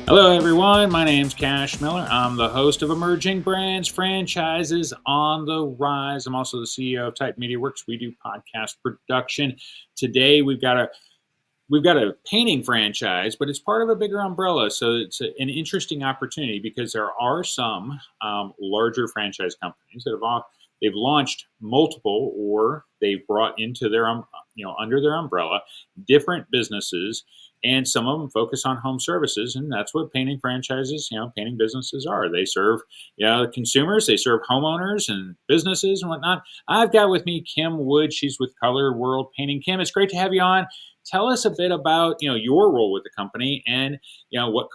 Hello, everyone. My name's Cash Miller. I'm the host of Emerging Brands Franchises on the Rise. I'm also the CEO of Type Media Works. We do podcast production. Today, we've got a painting franchise, but it's part of a bigger umbrella. So it's an interesting opportunity because there are some larger franchise companies that they've launched multiple, or they've brought into their under their umbrella different businesses, and some of them focus on home services, and that's what painting franchises, painting businesses are. They serve consumers, they serve homeowners and businesses and whatnot. I've got with me Kim Wood. She's with Color World Painting. Kim, it's great to have you on. Tell us a bit about your role with the company and what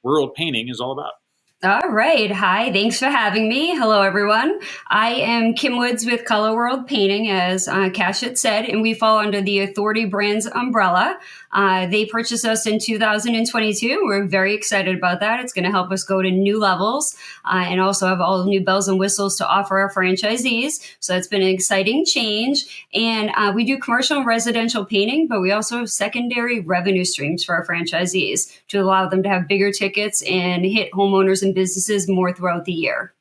World Painting is all about. All right. Hi. Thanks for having me. Hello, everyone. I am Kim Woods with Color World Painting, as Cash had said, and we fall under the Authority Brands umbrella. They purchased us in 2022. We're very excited about that. It's going to help us go to new levels and also have all the new bells and whistles to offer our franchisees. So that's been an exciting change. And we do commercial and residential painting, but we also have secondary revenue streams for our franchisees to allow them to have bigger tickets and hit homeowners and businesses more throughout the year.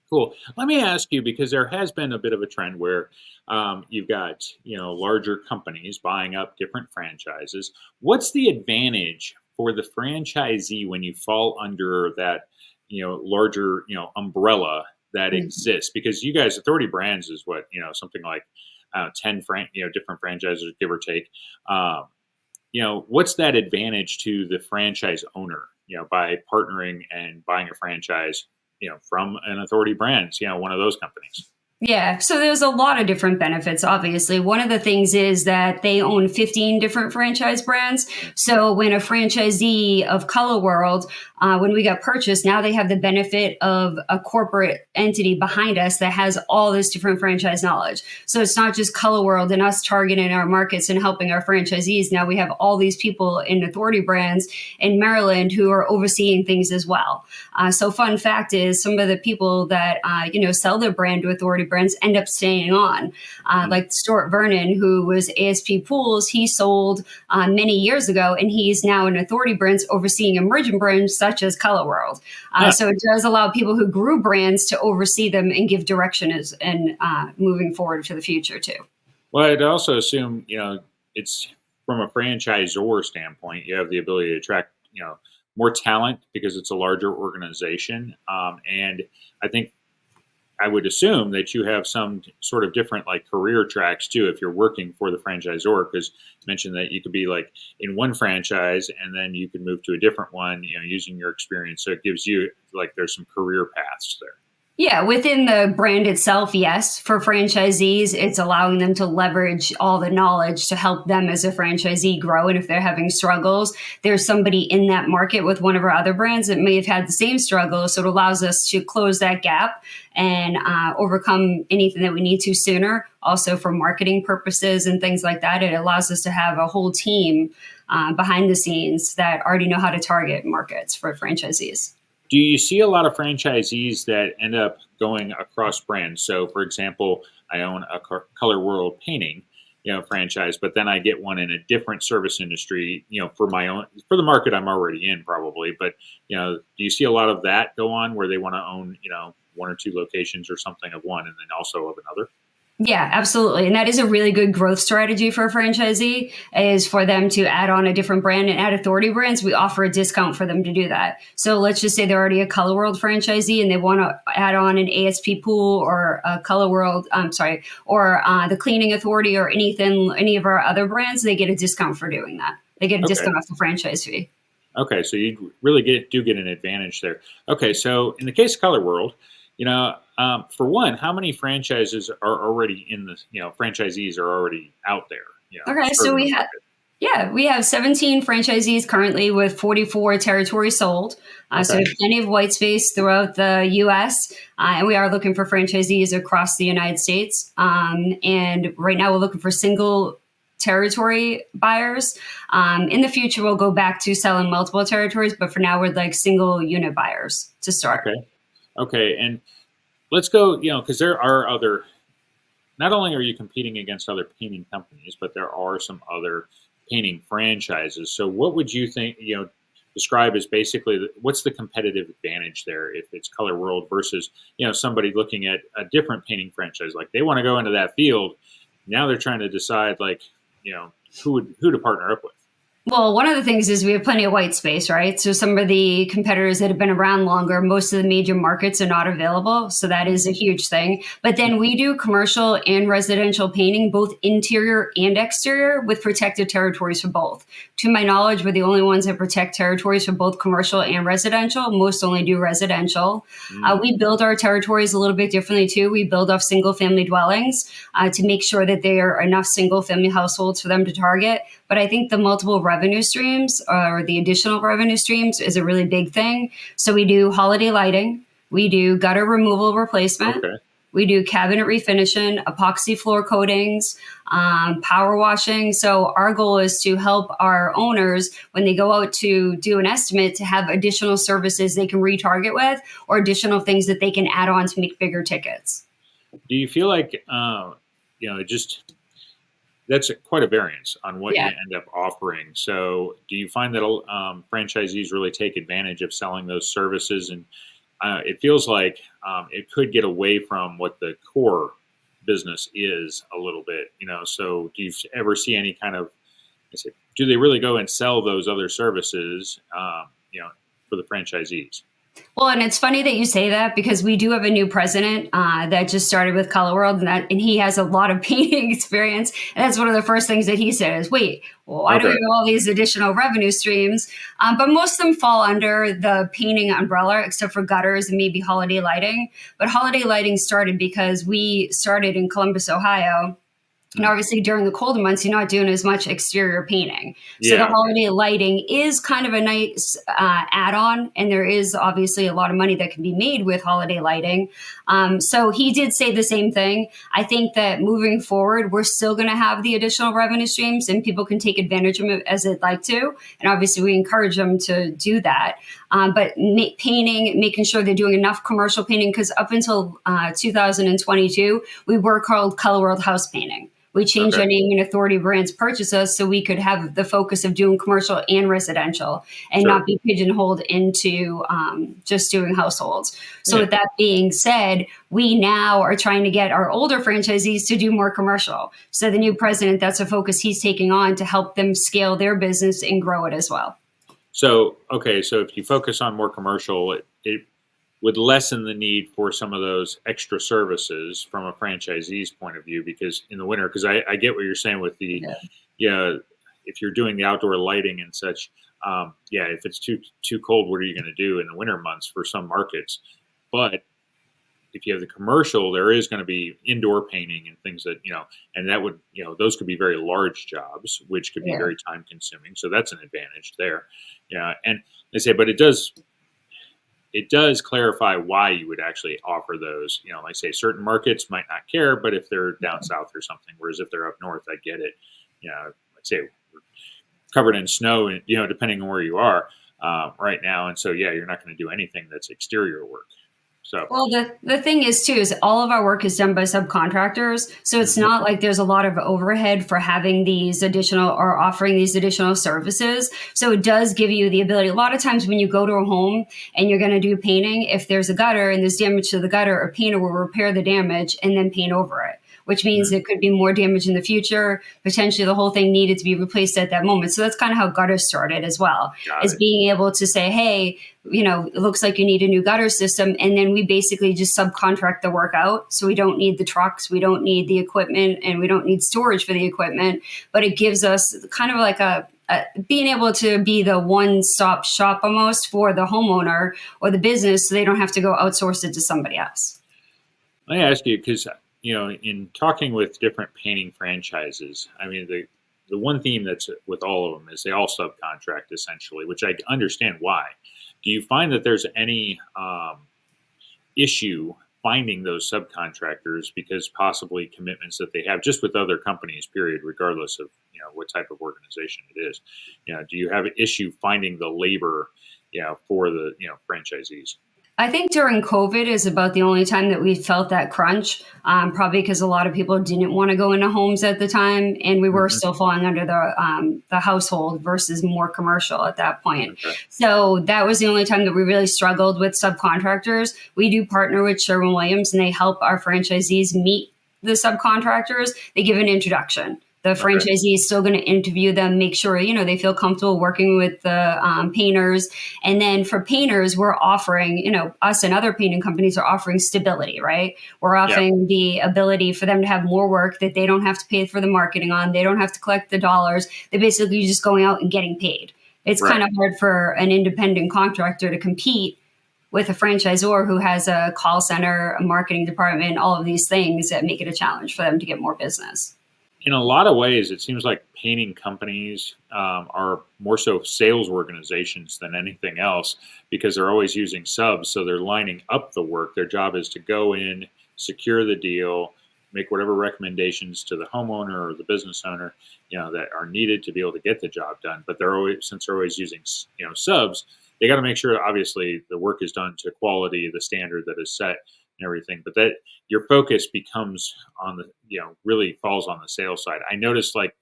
Cool. Let me ask you, because there has been a bit of a trend where you've got larger companies buying up different franchises. What's the advantage for the franchisee when you fall under that larger umbrella that exists? Because you guys, Authority Brands is what something like 10 different franchises, give or take. What's that advantage to the franchise owner by partnering and buying a franchise from an Authority Brands, one of those companies? Yeah, so there's a lot of different benefits, obviously. One of the things is that they own 15 different franchise brands. So when a franchisee of Color World, when we got purchased, now they have the benefit of a corporate entity behind us that has all this different franchise knowledge. So it's not just Color World and us targeting our markets and helping our franchisees. Now we have all these people in Authority Brands in Maryland who are overseeing things as well. So fun fact is some of the people that, sell their brand to Authority Brands end up staying on. Like Stuart Vernon, who was ASP Pools, he sold many years ago, and he's now in Authority Brands overseeing emerging brands such as Color World. So it does allow people who grew brands to oversee them and give direction and moving forward to the future too. Well, I'd also assume, it's from a franchisor standpoint, you have the ability to attract, more talent because it's a larger organization. And I would assume that you have some sort of different like career tracks too, if you're working for the franchisor, because you mentioned that you could be like in one franchise and then you could move to a different one, using your experience. So it gives you like, there's some career paths there. Yeah, within the brand itself, yes. For franchisees, it's allowing them to leverage all the knowledge to help them as a franchisee grow. And if they're having struggles, there's somebody in that market with one of our other brands that may have had the same struggles. So it allows us to close that gap and overcome anything that we need to sooner. Also for marketing purposes and things like that, it allows us to have a whole team behind the scenes that already know how to target markets for franchisees. Do you see a lot of franchisees that end up going across brands? So, for example, I own a Color World Painting, franchise, but then I get one in a different service industry, for for the market I'm already in, probably. But do you see a lot of that go on where they want to own, one or two locations or something of one, and then also of another? Yeah, absolutely. And that is a really good growth strategy for a franchisee is for them to add on a different brand. And at Authority Brands, we offer a discount for them to do that. So let's just say they're already a Color World franchisee and they want to add on an ASP Pool or a Color World, or the Cleaning Authority or any of our other brands, they get a discount for doing that. They get a discount off the franchise fee. Okay, so you really do get an advantage there. Okay, so in the case of Color World, for one, how many franchises are already in the, franchisees are already out there? Okay, so we have 17 franchisees currently with 44 territories sold. So we have plenty of white space throughout the U.S. And we are looking for franchisees across the United States. And right now we're looking for single territory buyers. In the future, we'll go back to selling multiple territories, but for now we're like single unit buyers to start. Okay. And let's go, because there are not only are you competing against other painting companies, but there are some other painting franchises. So what would you think, describe as basically what's the competitive advantage there if it's Color World versus somebody looking at a different painting franchise, like they want to go into that field. Now they're trying to decide like who to partner up with. Well, one of the things is we have plenty of white space, right? So some of the competitors that have been around longer, most of the major markets are not available. So that is a huge thing. But then we do commercial and residential painting, both interior and exterior, with protected territories for both. To my knowledge, we're the only ones that protect territories for both commercial and residential. Most only do residential. We build our territories a little bit differently too. We build off single family dwellings to make sure that there are enough single family households for them to target. But I think the multiple revenue streams or the additional revenue streams is a really big thing. So we do holiday lighting, we do gutter removal replacement, we do cabinet refinishing, epoxy floor coatings, power washing. So our goal is to help our owners when they go out to do an estimate to have additional services they can retarget with or additional things that they can add on to make bigger tickets. Do you feel like, just that's quite a variance on what you end up offering. So do you find that franchisees really take advantage of selling those services? And it feels like it could get away from what the core business is a little bit, so do you ever see any kind of, do they really go and sell those other services, for the franchisees? Well, and it's funny that you say that because we do have a new president that just started with Color World, and he has a lot of painting experience. And that's one of the first things that he said is, wait, why do we have all these additional revenue streams? But most of them fall under the painting umbrella, except for gutters and maybe holiday lighting. But holiday lighting started because we started in Columbus, Ohio. And obviously during the colder months, you're not doing as much exterior painting. So the holiday lighting is kind of a nice add-on. And there is obviously a lot of money that can be made with holiday lighting. So he did say the same thing. I think that moving forward, we're still going to have the additional revenue streams and people can take advantage of it as they'd like to. And obviously we encourage them to do that. But painting, making sure they're doing enough commercial painting, because up until 2022, we were called Color World House Painting. We changed our name and authority brands purchase us so we could have the focus of doing commercial and residential and not be pigeonholed into just doing households. So with that being said, we now are trying to get our older franchisees to do more commercial. So the new president, that's a focus he's taking on to help them scale their business and grow it as well. So, so if you focus on more commercial, it would lessen the need for some of those extra services from a franchisee's point of view, because in the winter, because I get what you're saying with the, if you're doing the outdoor lighting and such, if it's too cold, what are you going to do in the winter months for some markets? But if you have the commercial, there is going to be indoor painting and things that, and that would, those could be very large jobs, which could be very time consuming. So that's an advantage there. Yeah. And they say, but it does clarify why you would actually offer those. Like say certain markets might not care, but if they're down south or something, whereas if they're up north, I get it. Let's say we're covered in snow, and depending on where you are right now, and so you're not going to do anything that's exterior work. So, well, the thing is too, is all of our work is done by subcontractors. So it's not like there's a lot of overhead for having these additional or offering these additional services. So it does give you the ability. A lot of times when you go to a home and you're going to do painting, if there's a gutter and there's damage to the gutter, a painter will repair the damage and then paint over it, which means it could be more damage in the future. Potentially the whole thing needed to be replaced at that moment. So that's kind of how gutters started as well, is being able to say, hey, it looks like you need a new gutter system. And then we basically just subcontract the work out. So we don't need the trucks, we don't need the equipment, and we don't need storage for the equipment. But it gives us kind of like a being able to be the one-stop shop almost for the homeowner or the business, so they don't have to go outsource it to somebody else. Let me ask you, because in talking with different painting franchises, I mean, the one theme that's with all of them is they all subcontract essentially, which I understand why. Do you find that there's any issue finding those subcontractors because possibly commitments that they have just with other companies, period, regardless of what type of organization it is? Do you have an issue finding the labor for the franchisees? I think during COVID is about the only time that we felt that crunch, probably because a lot of people didn't want to go into homes at the time, and we were Hmm. still falling under the household versus more commercial at that point. Okay. So that was the only time that we really struggled with subcontractors. We do partner with Sherwin-Williams, and they help our franchisees meet the subcontractors. They give an introduction. The Okay. franchisee is still going to interview them, make sure they feel comfortable working with the painters. And then for painters, we're offering, us and other painting companies are offering stability, right? We're Yeah. offering the ability for them to have more work that they don't have to pay for the marketing on. They don't have to collect the dollars. They're basically just going out and getting paid. It's Right. kind of hard for an independent contractor to compete with a franchisor who has a call center, a marketing department, all of these things that make it a challenge for them to get more business. In a lot of ways, it seems like painting companies are more so sales organizations than anything else because they're always using subs. So they're lining up the work. Their job is to go in, secure the deal, make whatever recommendations to the homeowner or the business owner, that are needed to be able to get the job done. But since they're always using, subs, they got to make sure, obviously, the work is done to quality, the standard that is set and everything. But that your focus becomes on the really falls on the sales side. I noticed like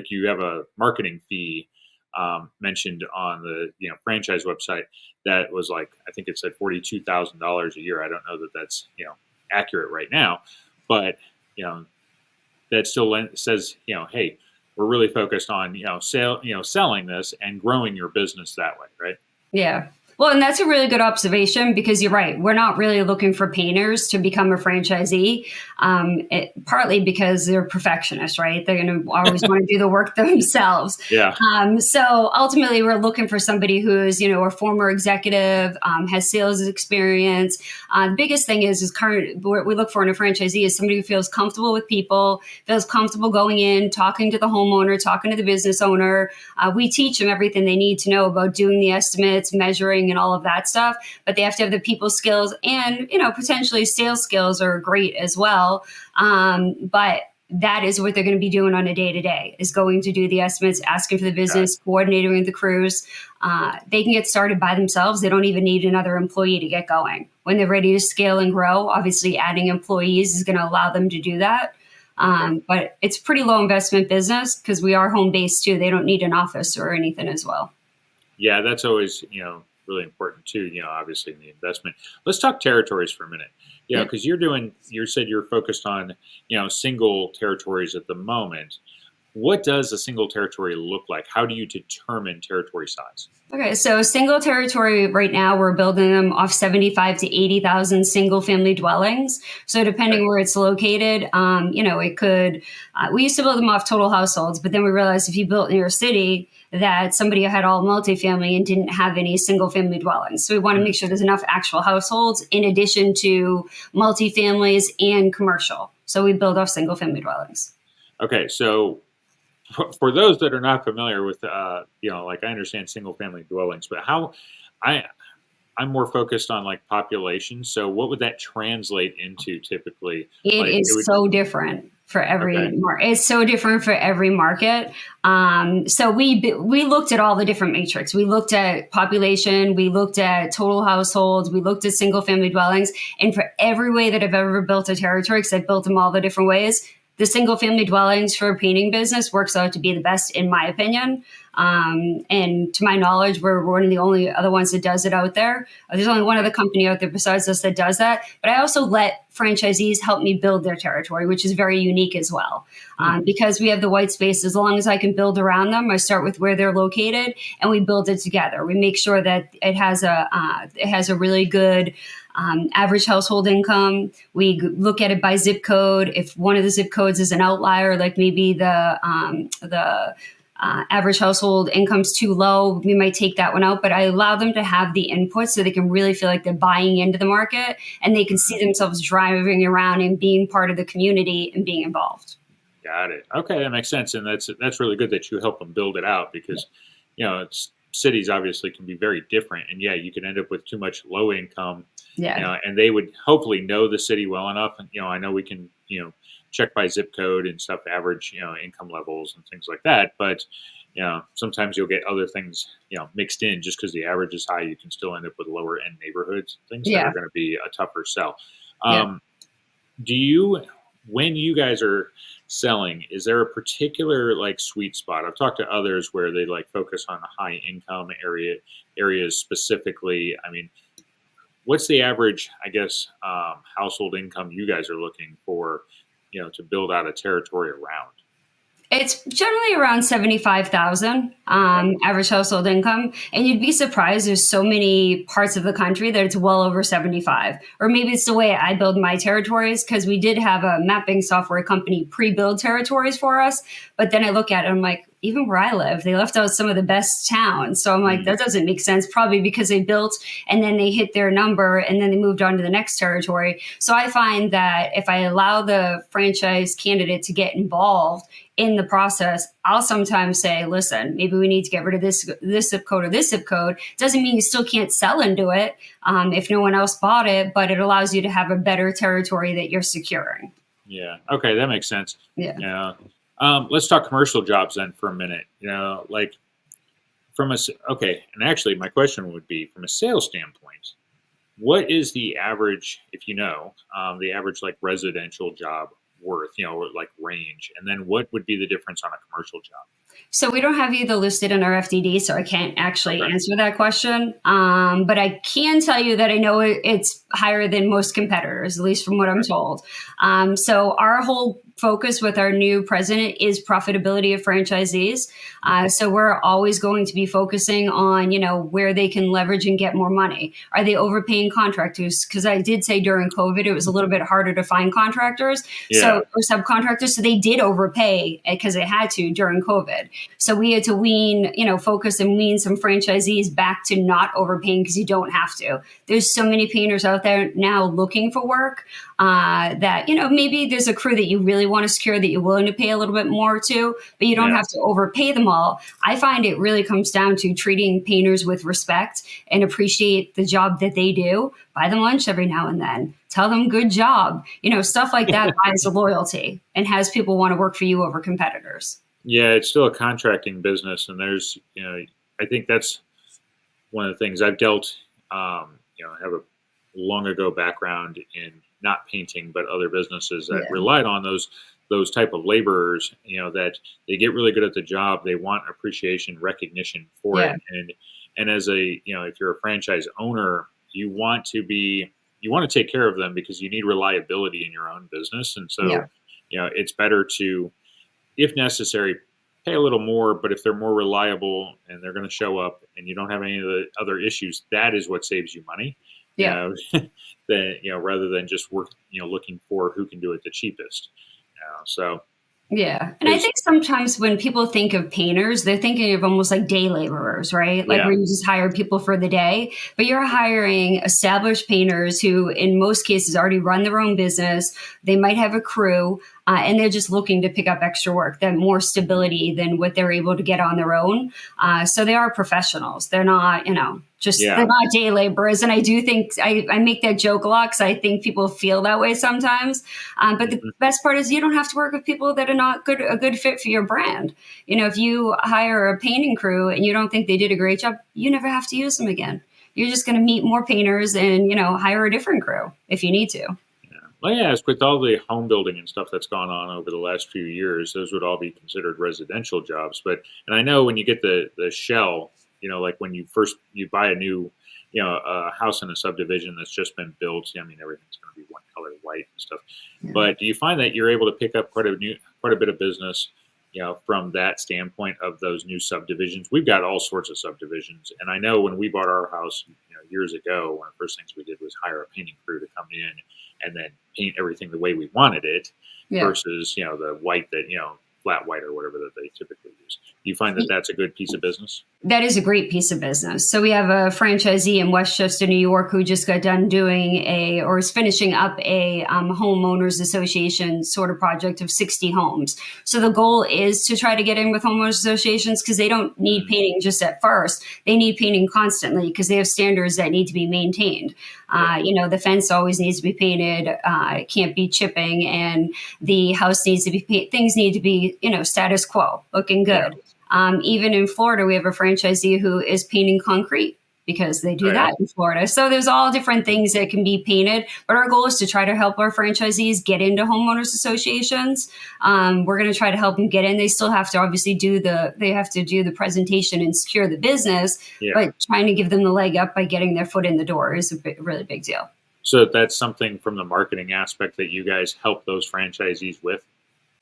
you have a marketing fee mentioned on the franchise website that was like I think it said $42,000 a year. I don't know that that's accurate right now, but that still says hey, we're really focused on selling this and growing your business that way, right? Yeah. Well, and that's a really good observation because you're right. We're not really looking for painters to become a franchisee, partly because they're perfectionists, right? They're going to always want to do the work themselves. Yeah. So ultimately, we're looking for somebody who is, a former executive, has sales experience. The biggest thing is what we look for in a franchisee is somebody who feels comfortable with people, feels comfortable going in, talking to the homeowner, talking to the business owner. We teach them everything they need to know about doing the estimates, measuring, and all of that stuff, but they have to have the people skills and, potentially sales skills are great as well. But that is what they're going to be doing on a day-to-day is going to do the estimates, asking for the business, coordinating with the crews. They can get started by themselves. They don't even need another employee to get going. When they're ready to scale and grow, obviously adding employees is going to allow them to do that. But it's pretty low investment business because we are home-based too. They don't need an office or anything as well. Yeah, that's always, really important too, obviously in the investment. Let's talk territories for a minute. Because you said you're focused on, single territories at the moment. What does a single territory look like? How do you determine territory size? Okay, so single territory right now, we're building them off 75 to 80,000 single family dwellings. So Okay. depending where it's located, it could, we used to build them off total households, but then we realized if you built near a city that somebody had all multifamily and didn't have any single family dwellings. So we want to Mm. make sure there's enough actual households in addition to multifamilies and commercial. So we build off single family dwellings. Okay, so for those that are not familiar with, like I understand single family dwellings, but I I'm more focused on like population. So what would that translate into typically? It Like it is would. so different for every Okay. market. It's so different for every market. So we looked at all the different matrix. We looked at population. We looked at total households. We looked at single family dwellings. And for every way that I've ever built a territory, because I've built them all the different ways, the single family dwellings for a painting business works out to be the best, in my opinion. And to my knowledge, we're one of the only other ones that does it out there. There's only one other company out there besides us that does that. But I also let franchisees help me build their territory, which is very unique as well. Because we have the white space, as long as I can build around them, I start with where they're located and we build it together. We make sure that it has a really good average household income. We look at it by zip code. If one of the zip codes is an outlier, like maybe the average household income's too low, we might take that one out. But I allow them to have the input so they can really feel like they're buying into the market and they can see themselves driving around and being part of the community and being involved. Got it. Okay, that makes sense, and that's really good that you help them build it out because it's cities obviously can be very different, and yeah, you can end up with too much low income, Yeah. and they would hopefully know the city well enough, and I know we can check by zip code and stuff, average income levels and things like that, but sometimes you'll get other things mixed in just because the average is high. You can still end up with lower end neighborhoods, things that are Yeah. going to be a tougher sell. Yeah. Um, do you, when you guys are selling, is there a particular like sweet spot? I've talked to others where they like focus on high income areas specifically. I mean, what's the average, I guess, household income you guys are looking for, to build out a territory around? It's generally around 75,000 Okay. average household income, and you'd be surprised. There's so many parts of the country that it's well over 75. Or maybe it's the way I build my territories, because we did have a mapping software company pre-build territories for us. But then I look at it, I'm like, even where I live, they left out some of the best towns. So I'm like, Mm, that doesn't make sense. Probably because they built and then they hit their number and then they moved on to the next territory. So I find that if I allow the franchise candidate to get involved in the process, I'll sometimes say, listen, maybe we need to get rid of this zip code or this zip code. Doesn't mean you still can't sell into it if no one else bought it, but it allows you to have a better territory that you're securing. yeah. Okay, that makes sense. Yeah. Yeah. Let's talk commercial jobs then for a minute. Like okay, and actually, my question would be from a sales standpoint, what is the average, if the average like residential job worth, or like range, and then what would be the difference on a commercial job? So we don't have either listed in our FDD, so I can't actually Okay. answer that question. But I can tell you that I know it's higher than most competitors, at least from what I'm told. So our whole focus with our new president is profitability of franchisees. So we're always going to be focusing on, where they can leverage and get more money. Are they overpaying contractors? Because I did say during COVID, it was a little bit harder to find contractors. Yeah. Or subcontractors. So they did overpay because they had to during COVID. So we had to focus and wean some franchisees back to not overpaying, because you don't have to. There's so many painters out there now looking for work that, maybe there's a crew that you really want to secure that you're willing to pay a little bit more to, but you don't Yeah. have to overpay them all. I find it really comes down to treating painters with respect and appreciate the job that they do. Buy them lunch every now and then. Tell them good job. Stuff like that buys loyalty and has people want to work for you over competitors. Yeah, it's still a contracting business, and there's, I think that's one of the things I've dealt. I have a long ago background in not painting, but other businesses that Yeah. relied on those type of laborers. That they get really good at the job. They want appreciation, recognition for Yeah. it, and as a if you're a franchise owner, you want to take care of them because you need reliability in your own business, and so Yeah. it's better to, if necessary, pay a little more, but if they're more reliable and they're going to show up and you don't have any of the other issues, that is what saves you money. You Yeah. know, rather than just looking for who can do it the cheapest. So Yeah. And I there's, think sometimes when people think of painters, they're thinking of almost like day laborers, right? Like yeah, where you just hire people for the day, but you're hiring established painters who, in most cases, already run their own business. They might have a crew, and they're just looking to pick up extra work, that more stability than what they're able to get on their own. So they are professionals. They're not, they're yeah, not day laborers. And I do think I make that joke a lot because I think people feel that way sometimes. But the mhm, best part is you don't have to work with people that are not a good fit for your brand. If you hire a painting crew and you don't think they did a great job, you never have to use them again. You're just going to meet more painters and, hire a different crew if you need to. yeah. Well, yeah, it's with all the home building and stuff that's gone on over the last few years, those would all be considered residential jobs. And I know when you get the shell, like when you buy a new, a house in a subdivision that's just been built. I mean, everything's going to be one color white and stuff. Yeah. But do you find that you're able to pick up quite a bit of business, from that standpoint of those new subdivisions? We've got all sorts of subdivisions, and I know when we bought our house, years ago, one of the first things we did was hire a painting crew to come in and then paint everything the way we wanted it, Yeah. versus the white that flat white or whatever that they typically use. Do you find that that's a good piece of business? That is a great piece of business. So we have a franchisee in Westchester, New York, who just got done doing or is finishing up a homeowners association sort of project of 60 homes. So the goal is to try to get in with homeowners associations because they don't need painting just at first. They need painting constantly because they have standards that need to be maintained. The fence always needs to be painted. It can't be chipping, and the house needs to be painted. Things need to be, status quo, looking good. Yeah. Even in Florida, we have a franchisee who is painting concrete because they do that in Florida. So there's all different things that can be painted. But our goal is to try to help our franchisees get into homeowners associations. We're going to try to help them get in. They still have to obviously do the presentation and secure the business. Yeah. But trying to give them the leg up by getting their foot in the door is a really big deal. So that's something from the marketing aspect that you guys help those franchisees with?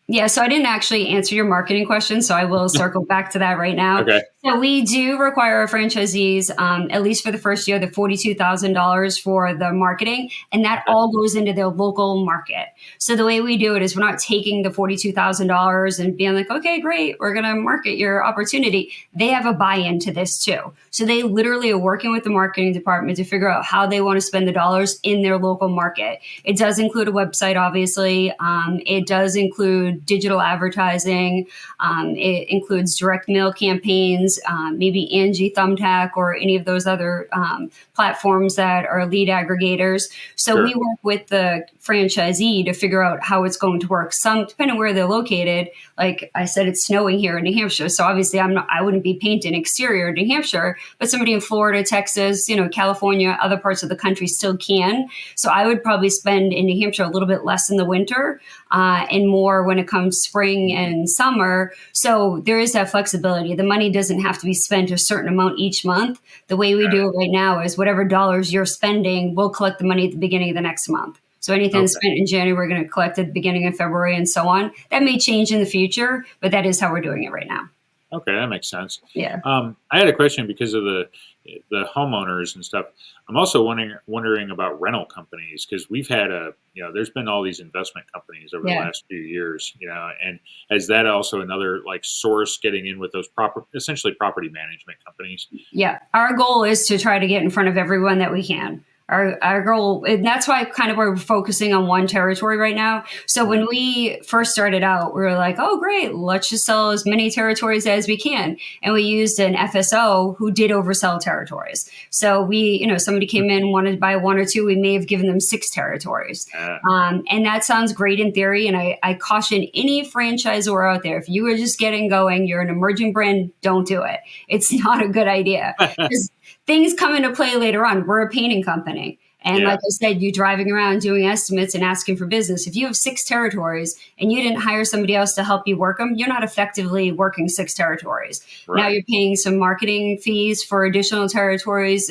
Yeah, so I didn't actually answer your marketing question, so I will circle back to that right now. Okay. So we do require our franchisees, at least for the first year, the $42,000 for the marketing, and that all goes into their local market. So the way we do it is we're not taking the $42,000 and being like, okay, great, we're going to market your opportunity. They have a buy-in to this too. So they literally are working with the marketing department to figure out how they want to spend the dollars in their local market. It does include a website, obviously. It does include digital advertising. It includes direct mail campaigns, maybe Angie Thumbtack or any of those other platforms that are lead aggregators. So we work with the franchisee to figure out how it's going to work. Some, depending on where they're located, like I said, it's snowing here in New Hampshire. So obviously I wouldn't be painting exterior in New Hampshire, but somebody in Florida, Texas, California, other parts of the country still can. So I would probably spend in New Hampshire a little bit less in the winter and more when it comes spring and summer. So there is that flexibility. The money doesn't have to be spent a certain amount each month. The way we do it right now is whatever dollars you're spending, we'll collect the money at the beginning of the next month. So anything spent in January, we're going to collect at the beginning of February and so on. That may change in the future, but that is how we're doing it right now. Okay, that makes sense. Yeah. I had a question because of the homeowners and stuff. I'm also wondering about rental companies because we've had there's been all these investment companies over the last few years, and is that also another source getting in with those essentially property management companies? Yeah. Our goal is to try to get in front of everyone that we can. Our goal, and that's why we're focusing on one territory right now. So when we first started out, we were like, oh, great, let's just sell as many territories as we can. And we used an FSO who did oversell territories. So somebody came in, wanted to buy one or two, we may have given them 6 territories. And that sounds great in theory. And I caution any franchisor out there, if you are just getting going, you're an emerging brand, don't do it. It's not a good idea. Things come into play later on. We're a painting company. And like I said, you driving around doing estimates and asking for business. If you have 6 territories and you didn't hire somebody else to help you work them, you're not effectively working 6 territories. Right. Now you're paying some marketing fees for additional territories,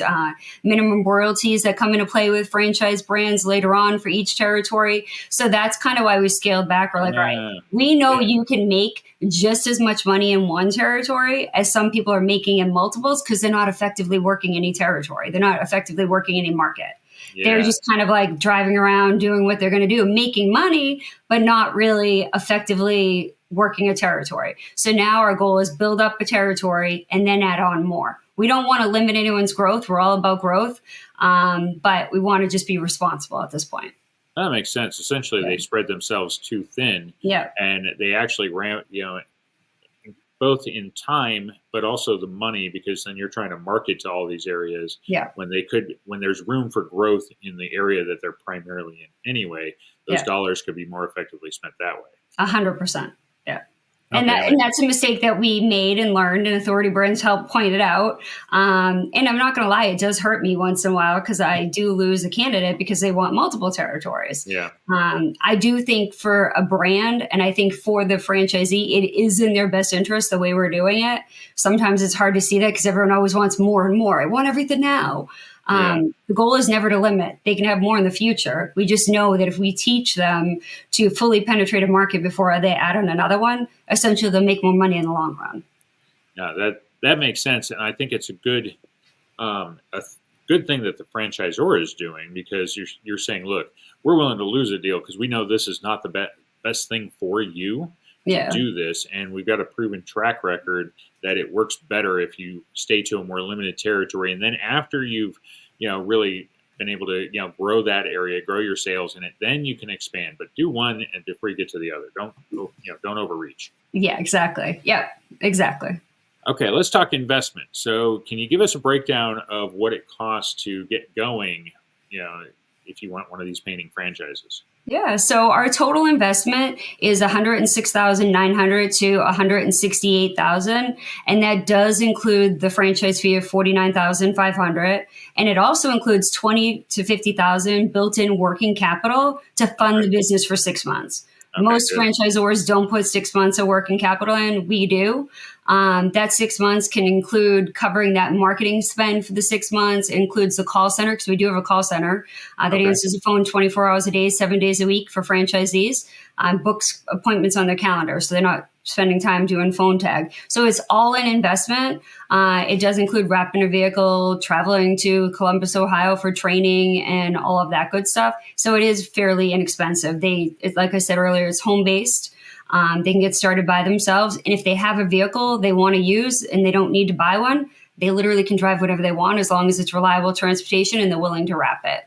minimum royalties that come into play with franchise brands later on for each territory. So that's kind of why we scaled back. We're like, all right, we know you can make just as much money in one territory as some people are making in multiples because they're not effectively working any territory. They're not effectively working any market. Yeah. They're just kind of like driving around doing what they're going to do, making money, but not really effectively working a territory. So now our goal is build up a territory and then add on more. We don't want to limit anyone's growth. We're all about growth, but we want to just be responsible at this point. That makes sense. Essentially, they spread themselves too thin. Yeah. And they actually ran, both in time, but also the money, because then you're trying to market to all these areas. Yeah. When there's room for growth in the area that they're primarily in anyway, those dollars could be more effectively spent that way. 100%. Yeah. And that's a mistake that we made and learned, and Authority Brands helped point it out. And I'm not going to lie, it does hurt me once in a while because I do lose a candidate because they want multiple territories. Yeah. I do think for a brand, and I think for the franchisee, it is in their best interest the way we're doing it. Sometimes it's hard to see that because everyone always wants more and more. I want everything now. The goal is never to limit. They can have more in the future. We just know that if we teach them to fully penetrate a market before they add on another one, essentially they'll make more money in the long run. Yeah, that makes sense. And I think it's a good thing that the franchisor is doing, because you're saying, look, we're willing to lose a deal because we know this is not the best thing for you. to Yeah. do this, and we've got a proven track record that it works better if you stay to a more limited territory, and then after you've really been able to grow that area, grow your sales in it, then you can expand. But do one and before you get to the other. Don't overreach. Yeah, exactly. Yeah, exactly. Okay, let's talk investment. So, can you give us a breakdown of what it costs to get going? If you want one of these painting franchises. Yeah, so our total investment is 106,900 to 168,000, and that does include the franchise fee of 49,500, and it also includes 20 to 50,000 built-in working capital to fund the business for 6 months. Okay, Most good. franchisors don't put 6 months of working capital in. We do. That 6 months can include covering that marketing spend for the 6 months. It includes the call center, because we do have a call center that answers the phone 24 hours a day, 7 days a week for franchisees, books appointments on their calendar, so they're not spending time doing phone tag. So it's all in investment. It does include wrapping a vehicle, traveling to Columbus, Ohio for training and all of that good stuff. So it is fairly inexpensive. Like I said earlier, it's home based. They can get started by themselves. And if they have a vehicle they want to use and they don't need to buy one, they literally can drive whatever they want as long as it's reliable transportation and they're willing to wrap it.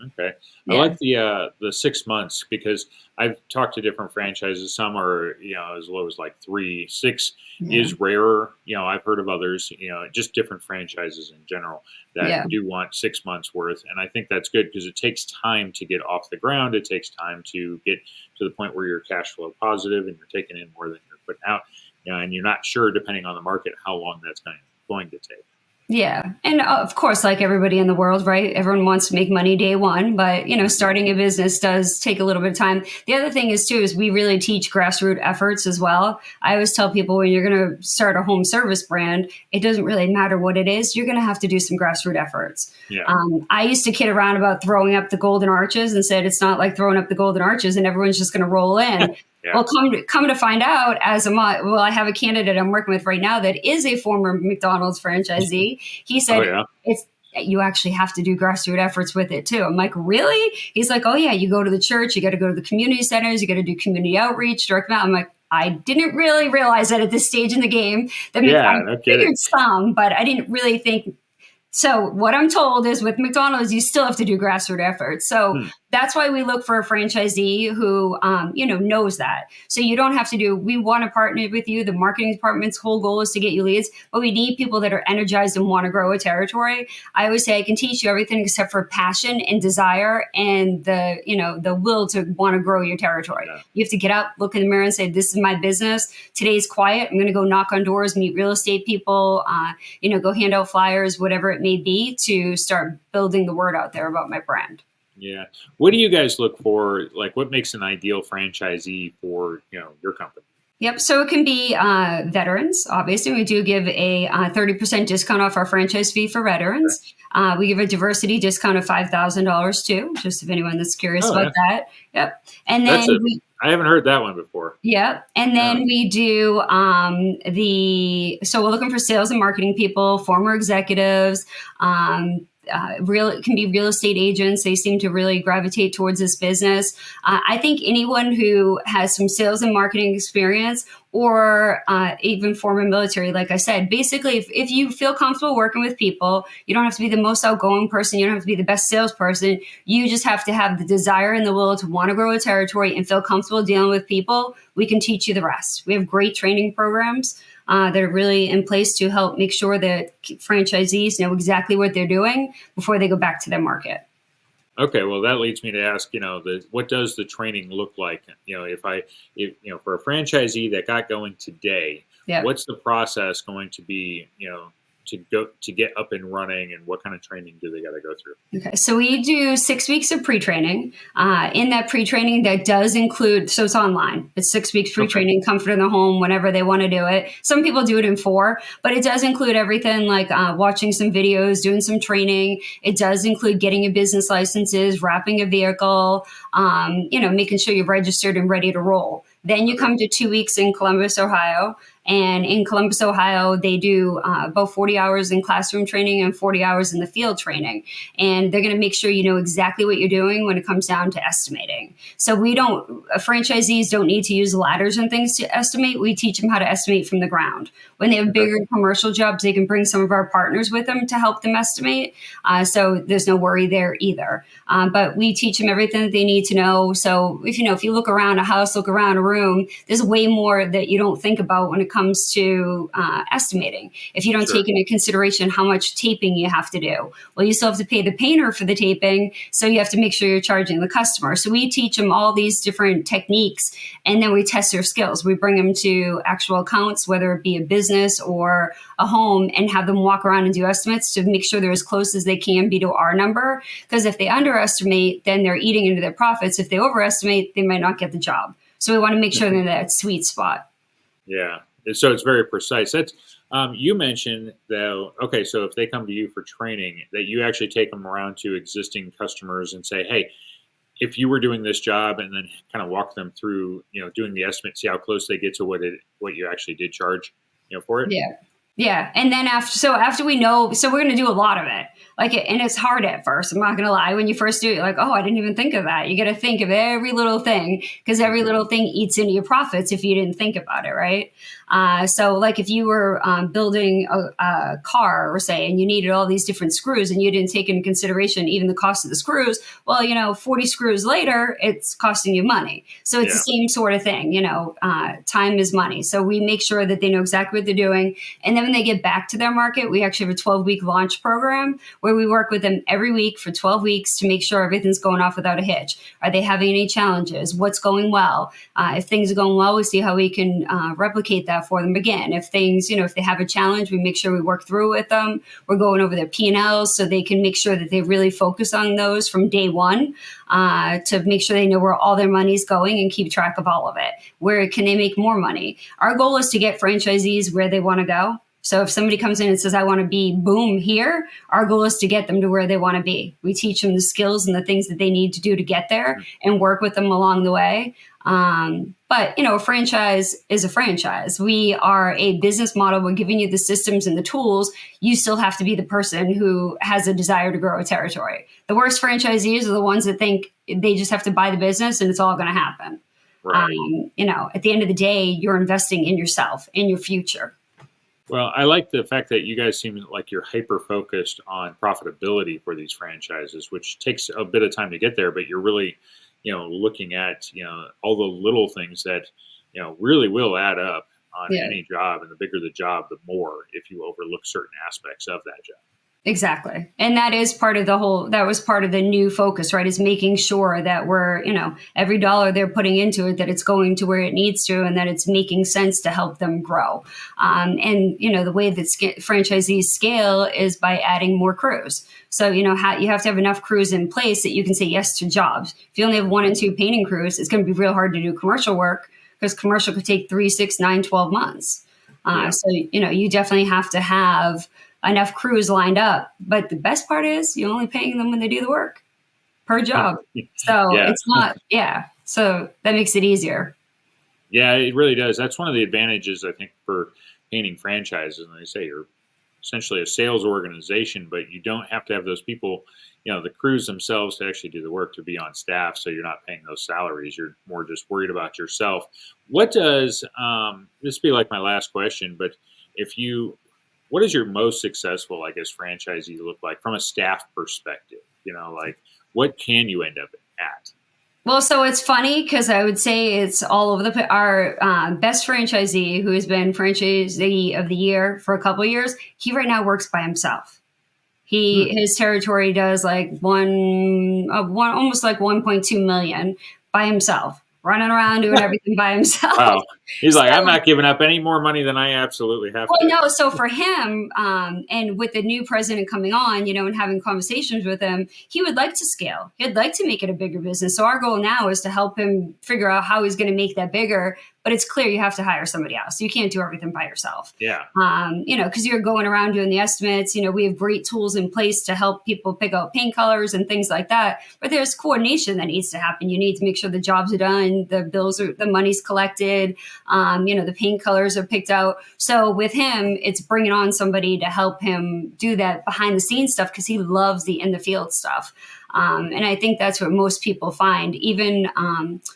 Okay. Yeah. I like the 6 months because I've talked to different franchises. Some are, as low as like 3. 6 is rarer. I've heard of others, just different franchises in general that do want 6 months worth. And I think that's good because it takes time to get off the ground. It takes time to get to the point where you're cash flow positive and you're taking in more than you're putting out. And you're not sure, depending on the market, how long that's going to take. Yeah. And of course, like everybody in the world, right? Everyone wants to make money day one, but starting a business does take a little bit of time. The other thing is we really teach grassroots efforts as well. I always tell people when you're going to start a home service brand, it doesn't really matter what it is. You're going to have to do some grassroots efforts. Yeah. I used to kid around about throwing up the golden arches and said, it's not like throwing up the golden arches and everyone's just going to roll in. Yeah. Well, come to find out, I have a candidate I'm working with right now that is a former McDonald's franchisee. He said, you actually have to do grassroots efforts with it too. I'm like, really? He's like, oh yeah, you go to the church, you got to go to the community centers, you got to do community outreach, direct mail. I'm like, I didn't really realize that at this stage in the game. That I figured some, but I didn't really think. So what I'm told is with McDonald's, you still have to do grassroots efforts. So that's why we look for a franchisee who, knows that. So you don't have to we want to partner with you. The marketing department's whole goal is to get you leads, but we need people that are energized and want to grow a territory. I always say I can teach you everything except for passion and desire and the will to want to grow your territory. Yeah. You have to get up, look in the mirror and say, this is my business. Today's quiet. I'm going to go knock on doors, meet real estate people, go hand out flyers, whatever it may be, to start building the word out there about my brand. Yeah. What do you guys look for? Like, what makes an ideal franchisee for, your company? Yep. So it can be veterans. Obviously, we do give a 30% discount off our franchise fee for veterans. Okay. We give a diversity discount of $5,000 too, just if anyone that's curious about that. Yep. And then I haven't heard that one before. Yeah. And then we do so we're looking for sales and marketing people, former executives, it can be real estate agents. They seem to really gravitate towards this business. I think anyone who has some sales and marketing experience or even former military, like I said, basically, if you feel comfortable working with people, you don't have to be the most outgoing person. You don't have to be the best salesperson. You just have to have the desire and the will to want to grow a territory and feel comfortable dealing with people. We can teach you the rest. We have great training programs that are really in place to help make sure that franchisees know exactly what they're doing before they go back to their market. Okay, well, that leads me to ask, what does the training look like? If for a franchisee that got going today, what's the process going to be, to get up and running, and what kind of training do they got to go through? Okay, so we do 6 weeks of pre-training. In that pre-training, that does include, so it's online. It's 6 weeks pre-training, comfort in the home, whenever they want to do it. Some people do it in 4, but it does include everything like watching some videos, doing some training. It does include getting your business licenses, wrapping a vehicle, making sure you're registered and ready to roll. Then you come to 2 weeks in Columbus, Ohio. And in Columbus, Ohio, they do about 40 hours in classroom training and 40 hours in the field training. And they're going to make sure you know exactly what you're doing when it comes down to estimating. So franchisees don't need to use ladders and things to estimate. We teach them how to estimate from the ground. When they have bigger commercial jobs, they can bring some of our partners with them to help them estimate. So there's no worry there either. But we teach them everything that they need to know. So if you look around a house, look around a room, there's way more that you don't think about when it comes to estimating. If you don't take into consideration how much taping you have to do, well, you still have to pay the painter for the taping. So you have to make sure you're charging the customer. So we teach them all these different techniques, and then we test their skills. We bring them to actual accounts, whether it be a business or a home, and have them walk around and do estimates to make sure they're as close as they can be to our number. Because if they underestimate, then they're eating into their profits. If they overestimate, they might not get the job. So we want to make sure they're in that sweet spot. Yeah. So it's very precise. That's you mentioned though. Okay, so if they come to you for training, that you actually take them around to existing customers and say, "Hey, if you were doing this job," and then kind of walk them through, doing the estimate, see how close they get to what you actually did charge, for it. Yeah. Yeah. And then after we know, so we're going to do a lot of it. And it's hard at first. I'm not going to lie. When you first do it, you're like, oh, I didn't even think of that. You got to think of every little thing, because every little thing eats into your profits if you didn't think about it. Right. So if you were building a car, or say, and you needed all these different screws and you didn't take into consideration even the cost of the screws, well, 40 screws later, it's costing you money. So it's the same sort of thing, time is money. So we make sure that they know exactly what they're doing. And then when they get back to their market, we actually have a 12-week launch program where we work with them every week for 12 weeks to make sure everything's going off without a hitch. Are they having any challenges? What's going well? If things are going well, we see how we can replicate that for them again. If things, if they have a challenge, we make sure we work through it with them. We're going over their P&Ls so they can make sure that they really focus on those from day one, to make sure they know where all their money's going and keep track of all of it. Where can they make more money? Our goal is to get franchisees where they want to go. So if somebody comes in and says, I want to be boom here, our goal is to get them to where they want to be. We teach them the skills and the things that they need to do to get there and work with them along the way. But a franchise is a franchise. We are a business model. We're giving you the systems and the tools. You still have to be the person who has a desire to grow a territory. The worst franchisees are the ones that think they just have to buy the business and it's all going to happen. Right. At the end of the day, you're investing in yourself, in your future. Well, I like the fact that you guys seem like you're hyper-focused on profitability for these franchises, which takes a bit of time to get there, but you're really, looking at, all the little things that, really will add up on any job. And the bigger the job, the more if you overlook certain aspects of that job. Exactly. And that was part of the new focus, right? Is making sure that we're, every dollar they're putting into it, that it's going to where it needs to, and that it's making sense to help them grow. And the way that franchisees scale is by adding more crews. So, you have to have enough crews in place that you can say yes to jobs. If you only have 1 and 2 painting crews, it's going to be real hard to do commercial work, because commercial could take 3, 6, 9, 12 months. So, you definitely have to have enough crews lined up. But the best part is you're only paying them when they do the work per job. So it's not, so that makes it easier. Yeah, it really does. That's one of the advantages, I think, for painting franchises. And they say you're essentially a sales organization, but you don't have to have those people, the crews themselves to actually do the work, to be on staff. So you're not paying those salaries. You're more just worried about yourself. What does, this be like my last question, but what does your most successful, franchisee look like from a staff perspective? What can you end up at? Well, so it's funny because I would say it's all over our best franchisee, who has been franchisee of the year for a couple of years. He right now works by himself. His territory does almost like 1.2 million by himself, running around doing everything by himself. Wow. He's I'm not giving up any more money than I absolutely have to. No, so for him, and with the new president coming on, and having conversations with him, he would like to scale. He'd like to make it a bigger business. So our goal now is to help him figure out how he's going to make that bigger. but it's clear you have to hire somebody else. You can't do everything by yourself. Yeah. Because you're going around doing the estimates. We have great tools in place to help people pick out paint colors and things like that. But there's coordination that needs to happen. You need to make sure the jobs are done, the money's collected, the paint colors are picked out. So with him, it's bringing on somebody to help him do that behind the scenes stuff because he loves the in the field stuff. And I think that's what most people find. Even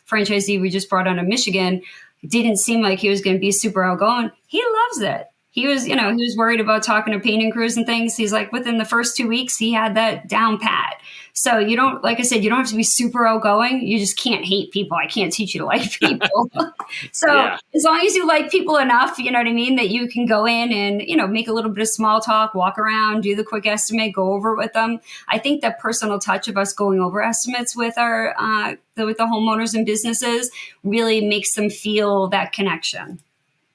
franchisee we just brought on in Michigan didn't seem like he was going to be super outgoing. He loves it. He was worried about talking to painting crews and things. He's like, within the first 2 weeks, he had that down pat. So you don't, like I said, you don't have to be super outgoing. You just can't hate people. I can't teach you to like people. So as long as you like people enough, you know what I mean, that you can go in and, make a little bit of small talk, walk around, do the quick estimate, go over it with them. I think that personal touch of us going over estimates with our, with the homeowners and businesses really makes them feel that connection.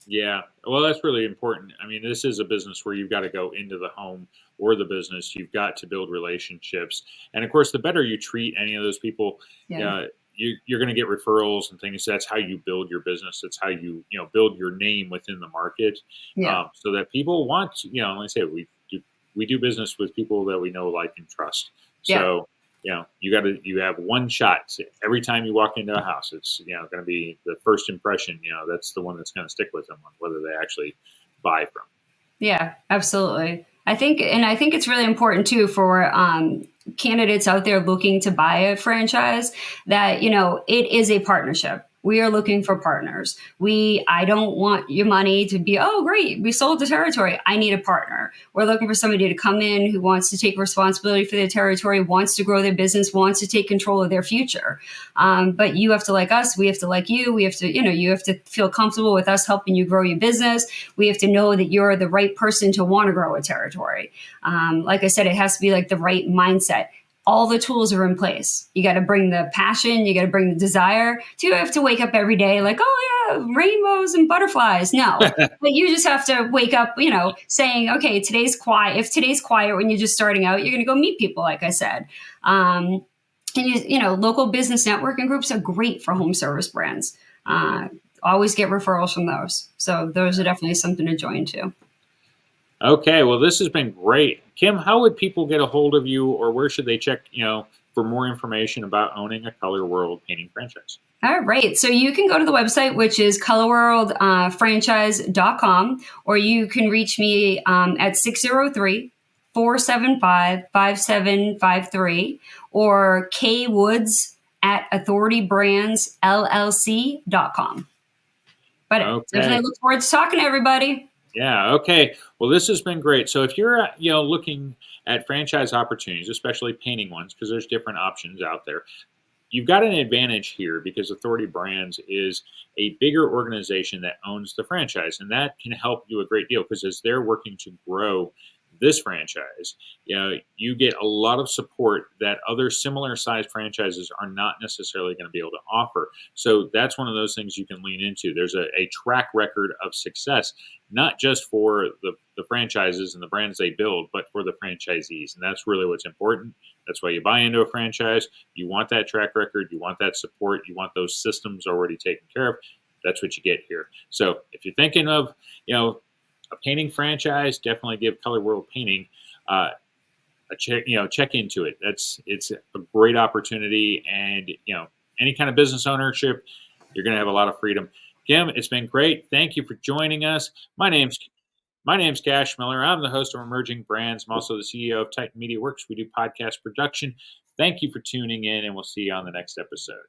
Yeah. Well, that's really important. I mean, this is a business where you've got to go into the home or the business. You've got to build relationships. And of course, the better you treat any of those people, you're going to get referrals and things. That's how you build your business. That's how you build your name within the market. So that people want, like I say, we do business with people that we know, like, and trust. So, you have one shot every time you walk into a house. It's, going to be the first impression, that's the one that's going to stick with them, whether they actually buy from. Yeah, absolutely. I think it's really important too for candidates out there looking to buy a franchise that, it is a partnership. We are looking for partners. I don't want your money to be, oh, great, we sold the territory. I need a partner. We're looking for somebody to come in who wants to take responsibility for their territory, wants to grow their business, wants to take control of their future. But you have to like us. We have to like you. We have to, you have to feel comfortable with us helping you grow your business. We have to know that you're the right person to want to grow a territory. Like I said, it has to be like the right mindset. All the tools are in place. You got to bring the passion. You got to bring the desire. Do you have to wake up every day like, oh yeah, rainbows and butterflies? No, but you just have to wake up, saying, okay, today's quiet. If today's quiet when you're just starting out, you're going to go meet people, like I said. And local business networking groups are great for home service brands. Always get referrals from those. So those are definitely something to join too. Okay, well, this has been great. Kim, how would people get a hold of you, or where should they check, for more information about owning a Color World painting franchise? All right. So you can go to the website, which is colorworldfranchise.com, or you can reach me at 603-475-5753 or kwoods@authoritybrandsllc.com. But definitely look forward to talking to everybody. Yeah. Okay. Well, this has been great. So if you're, looking at franchise opportunities, especially painting ones, because there's different options out there, you've got an advantage here because Authority Brands is a bigger organization that owns the franchise, and that can help you a great deal because as they're working to grow this franchise, you get a lot of support that other similar sized franchises are not necessarily going to be able to offer. So that's one of those things you can lean into. There's a track record of success, not just for the franchises and the brands they build, but for the franchisees. And that's really what's important. That's why you buy into a franchise. You want that track record. You want that support. You want those systems already taken care of. That's what you get here. So if you're thinking of, a painting franchise, definitely give Color World Painting a check. Check into it. It's a great opportunity, and any kind of business ownership, you're going to have a lot of freedom. Kim, it's been great. Thank you for joining us. My name's Cash Miller. I'm the host of Emerging Brands. I'm also the CEO of Titan Media Works. We do podcast production. Thank you for tuning in, and we'll see you on the next episode.